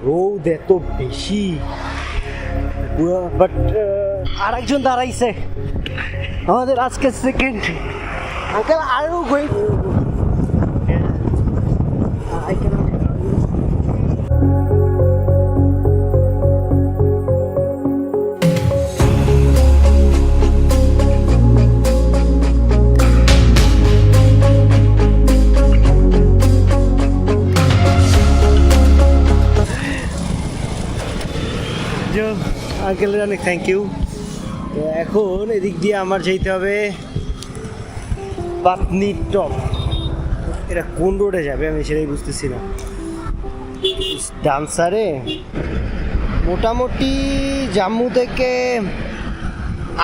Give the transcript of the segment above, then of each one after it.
রোদ এত বেশি বাট আরেকজন দাঁড়াইছে আমাদের আজকে সেকেন্ড আঙ্কেল আরও গোয়িং আঙ্কেলের অনেক থ্যাংক ইউ। তো এখন এদিক দিয়ে আমার যেতে হবে পাতনি টপ। এটা কোন রোডে যাবে আমি সেটাই বুঝতেছি না। ডান্সারে মোটামুটি জম্মু থেকে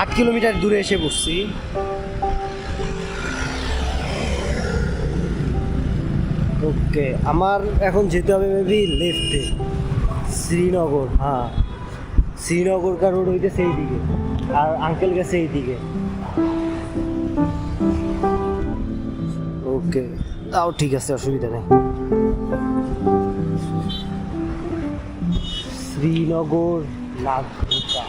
8 কিলোমিটার দূরে এসে বসছি। ওকে, আমার এখন যেতে হবে মেবি লেফটে শ্রীনগর। হ্যাঁ, শ্রীনগর কা রোড হইতে সেই দিকে আর আঙ্কেল গেছে এই দিকে। ওকে, তাও ঠিক আছে, অসুবিধা নেই। শ্রীনগর নাগরোটা।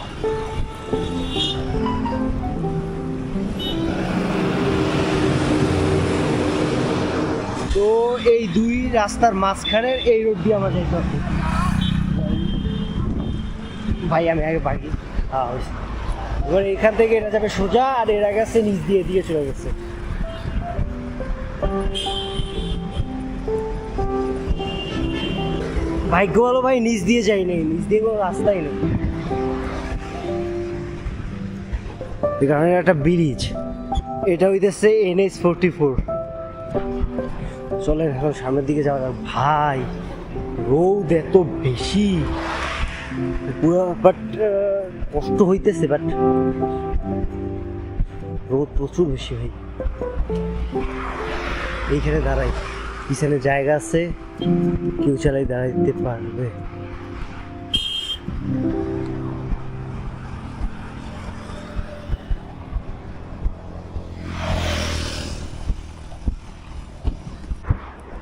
তো এই দুই রাস্তার মাঝখানে এই রোড দিয়ে আমার যাইতে হবে। ভাই আমি আগে বাড়ি, হ্যাঁ এবার এখান থেকে এটা যাবে সোজা, আর এরা গেছে নিচ দিয়ে দিয়ে চলে গেছে। ভাগ্য ভালো ভাই, নিচ দিয়ে যাই নেই, নিচ দিয়ে কোনো রাস্তাই নেই। এখানে একটা ব্রিজ, এটা হইতেছে NH-44। চলেন এখন সামনের দিকে যাওয়া যাক। ভাই রোদ এত বেশি পুরো, বাট কষ্ট হইতেছে, বাট রোদ প্রচুর বেশি ভাই। এইখানে দাঁড়াই, পিছনে জায়গা আছে, কেউ চালাই দাঁড়াইতে পারবে।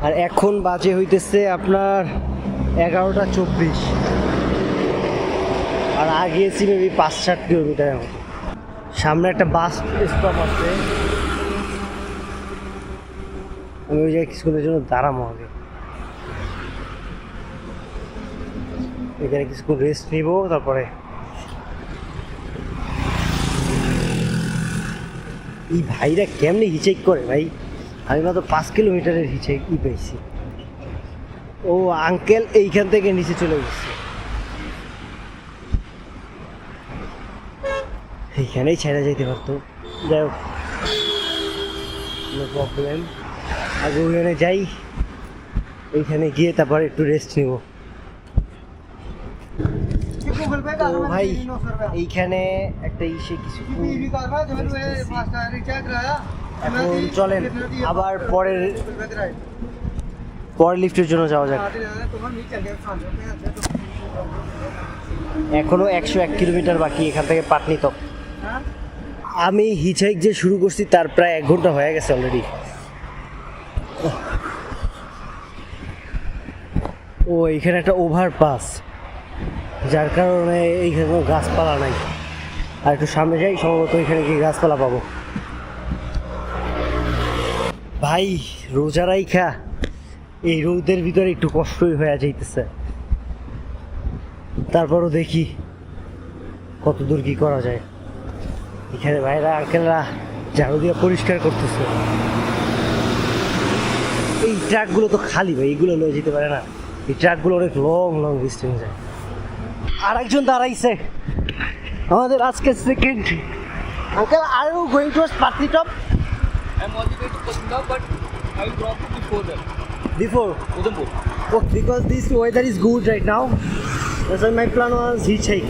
আর এখন বাজে হইতেছে আপনার 11টা 24, আর আগে এসি মেবি 5-7 কিলোমিটারের মতো। সামনে একটা বাস স্টপ আছে, আমি ওই জায়গায় কিছুক্ষণের জন্য দাঁড়াবো আগে। এখানে কিছুক্ষণ রেস্ট নিব, তারপরে এই ভাইরা কেমনি হিচেক করে ভাই। আমি মাত্র 5 কিলোমিটারের হিচেক পাইছি। ও আঙ্কেল এইখান থেকে নিচে চলে গেছে, এইখানেই ছেড়ে যেতে পারতো। যাই হোক, নো প্রবলেম। আগে ওখানে যাই, এইখানে গিয়ে তারপর একটু রেস্ট নিব। তো ভাই এইখানে একটা ইসে কিছু এখন চলেন আবার পরের লিফটের জন্য যাওয়া যাক। এখনো 101 কিলোমিটার বাকি এখান থেকে পাটনি তক। আমি হিচহাইক যে শুরু করছি তার প্রায় 1 ঘন্টা হয়ে গেছে অলরেডি। ও এখানে একটা ওভারপাস, যার কারণে এইখানে কোনো গাছপালা নাই। আর একটু সামনে যাই, সম্ভবত এখানে গিয়ে গাছপালা পাবো। ভাই রোজা রাইখা এই রোদের ভিতরে একটু কষ্টই হয়ে যাইতেছে, তারপরও দেখি কত দূর কি করা যায়। এখানে ভাইরা আঙ্কেলরা ঝাড়ু দিয়ে পরিষ্কার করতেছে। এই ট্রাকগুলো তো খালি ভাই, এইগুলো লয়ে যেতে পারে না। এই ট্রাকগুলো অনেক লং ডিস্টেন্স যায়। আরেকজন দাঁড়াইছে আমাদের আজকে second uncle. Are you going towards Putney top? I'm already going to Patna, but I will drop you before that. Before? Udhampur. Oh, because this weather is good right now. That's why my plan was hitchhike.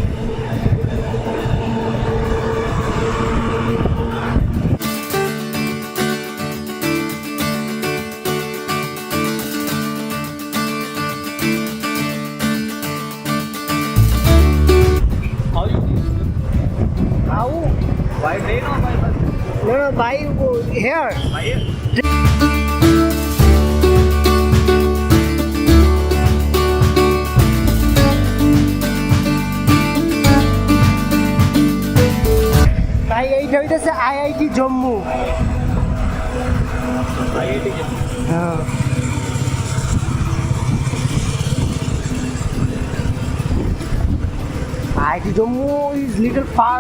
How you think? How? By train or by bus? No, by here. By air. IIT Jammu. হ্যাঁ IIT Jammu is little far.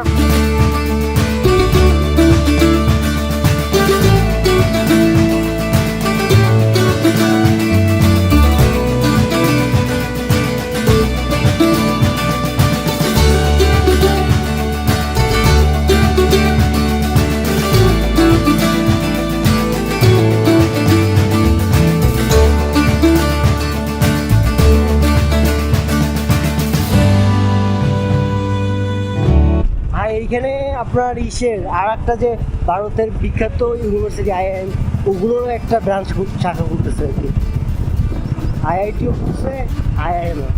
আর এইখানে আপনার ইসের আর একটা যে ভারতের বিখ্যাত university IIM, ওগুলোরও একটা ব্রাঞ্চ শাখা করতেছে আর কি। আইআইটিও করছে, আইআইএমও।